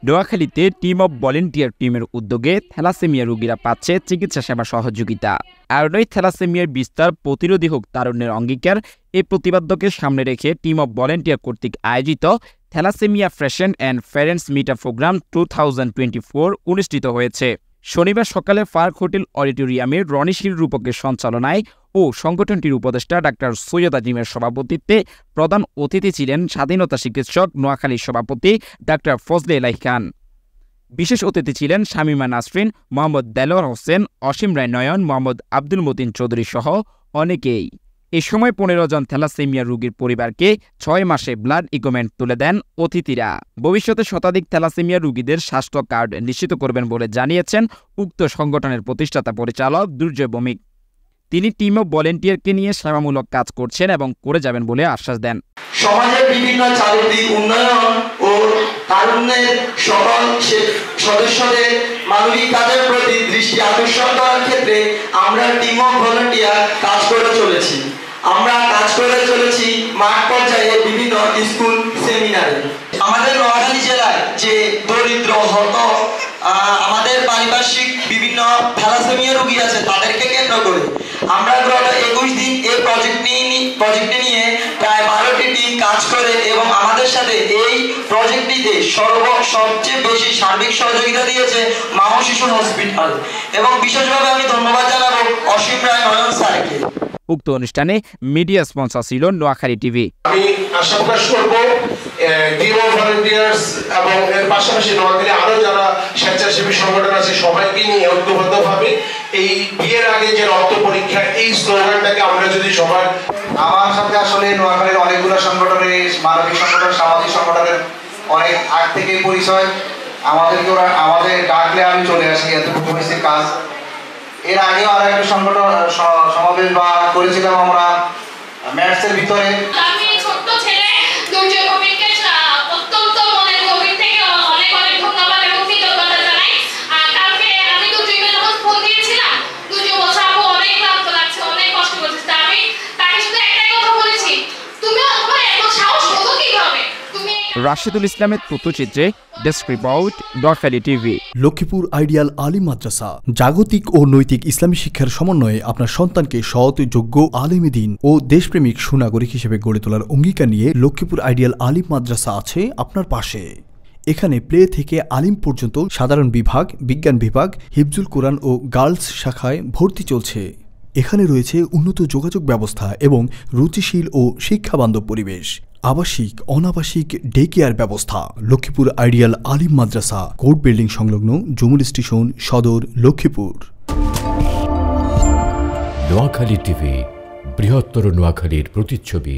নোয়াখালীতে team of volunteer টিমের উদ্যোগে থ্যালাসেমিয়া রোগীরা পাচ্ছে চিকিৎসা সেবা সহযোগিতা। আরনই থ্যালাসেমিয়ার বিস্তার প্রতিরোধী হোক তারুণ্যের অঙ্গীকার এই প্রতিপাদ্যকে সামনে রেখে টিম অব ভলেন্টিয়ার কর্তৃক আয়োজিত থ্যালাসেমিয়া ফ্রেশন অ্যান্ড প্যারেন্টস মিট প্রোগ্রাম 2024 অনুষ্ঠিত হয়েছে। শনিবার সকালে পার্ক হোটেল অডিটোরিয়ামে রনিশীল রূপকের সঞ্চালনায় ও সংগঠনটির উপদেষ্টা ডাক্তার সৈয়দ আজিমের সভাপতিত্বে প্রধান অতিথি ছিলেন স্বাধীনতা চিকিৎসক নোয়াখালীর সভাপতি ডাক্তার ফজলে এলাহি খান। বিশেষ অতিথি ছিলেন শামিমা নাসরিন, মোহাম্মদ দেলোয়ার হোসেন, অসীম রায় নয়ন, মোহাম্মদ আব্দুল মতিন চৌধুরী সহ অনেকেই। এ সময় 15 জন থ্যালাসেমিয়া রোগীর পরিবারকে 6 মাসে ব্লাড ইকুইপমেন্ট তুলে দেন অতিথিরা। ভবিষ্যতে শতাধিক থ্যালাসেমিয়া রোগীদের স্বাস্থ্য কার্ড নিশ্চিত করবেন বলে জানিয়েছেন উক্ত সংগঠনের প্রতিষ্ঠাতা পরিচালক দুর্জয় ভৌমিক। তিনি টিম অব ভলেন্টিয়ারকে নিয়ে সেবামূলক কাজ করছেন এবং করে যাবেন বলে আশ্বাস দেন। সমাজের বিভিন্ন চারিত্রিক উন্নয়ন ও তারুণ্যের সকল সদস্যদের মানবিক কাজের প্রতি দৃষ্টি আকর্ষণ করার ক্ষেত্রে আমরা টিম অব ভলেন্টিয়ার কাজ করে চলেছি। আমরা কাজ করে চলেছি মাঠ পর্যায়ে বিভিন্ন স্কুল সেমিনারে। আমাদের নোয়াখালী জেলায় যে দরিদ্র হত আমাদের পারিপার্শ্বিক বিভিন্ন থ্যালাসেমিয়া রোগী আছে তাদেরকে কেন্দ্র করে আমরা গত 21 দিন এই প্রজেক্টে নিয়ে প্রায় 12টি টিম কাজ করে এবং আমাদের সাথে এই প্রজেক্টটিতে সবচেয়ে বেশি সার্বিক সহযোগিতা দিয়েছে মা ও শিশু হসপিটাল এবং বিশেষভাবে আমি ধন্যবাদ জানাবো অসীম রায় নয়ন স্যারকে। উক্ত অনুষ্ঠানে মিডিয়া স্পন্সর ছিল নোয়াখালী টিভি। আমি আশা প্রকাশ করব টিম অব ভলেন্টিয়ার্স এবং এর পাশাপাশি নোয়াখালী আরো যারা স্বেচ্ছাসেবী সংগঠন আছে সবাইকে নিয়ে ঐক্যবদ্ধভাবে এই বিয়ের আগে যে রক্ত পরীক্ষা এই স্লোগানটাকে আমরা যদি সবার আমার সাথে আসলে নোয়াখালীর অনেকগুলো সংগঠনের মানবিক সংগঠন সামাজিক সংগঠনের অনেক আগ থেকেই পরিচয়। আমাদের ডাকলে আমি চলে আসি, এতটুকু হয়েছে কাজ। এর আগেও আরো একটা সংগঠন সমাবেশ বা করেছিলাম আমরা ম্যাথসের ভিতরে। আমি ছোট্ট ছেলে দুর্জয় ভৌমিককে অত্যন্ত মনের গভীর থেকে অনেক অনেক ধন্যবাদ এবং কৃতজ্ঞতা জানাই। কালকে আমি দুর্জয়কে যখন ফোন দিয়েছিলাম, দুর্জয় বলছে আপু অনেক ক্লান্ত লাগছে, অনেক কষ্ট করছিস। আমি তাকে শুধু একটাই কথা বলেছি, তুমি তোমার এত সাহস হলো কিভাবে? রাশেদুল ইসলামের তথ্যচিত্রে desk report Noakhali TV. Lakshmipur ideal Alim Madrasa জাগতিক ও নৈতিক ইসলামী শিক্ষার সমন্বয়ে আপনার সন্তানকে সৎ, যোগ্য, আলেমে দ্বীন ও দেশপ্রেমিক সুনাগরিক হিসেবে গড়ে তোলার অঙ্গীকার নিয়ে লক্ষ্মীপুর আইডিয়াল আলিম মাদ্রাসা আছে আপনার পাশে। এখানে প্লে থেকে আলিম পর্যন্ত সাধারণ বিভাগ, বিজ্ঞান বিভাগ, হিফজুল কোরআন ও গার্লস শাখায় ভর্তি চলছে। এখানে রয়েছে উন্নত যোগাযোগ ব্যবস্থা এবং রুচিশীল ও শিক্ষাবান্ধব পরিবেশ, আবাসিক অনাবাসিক ডে কেয়ার ব্যবস্থা। লক্ষ্মীপুর আইডিয়াল আলিম মাদ্রাসা, কোর্ট বিল্ডিং সংলগ্ন, জুমুল স্টেশন, সদর, লক্ষ্মীপুর। নোয়াখালী টিভি, বৃহত্তর নোয়াখালীর প্রতিচ্ছবি।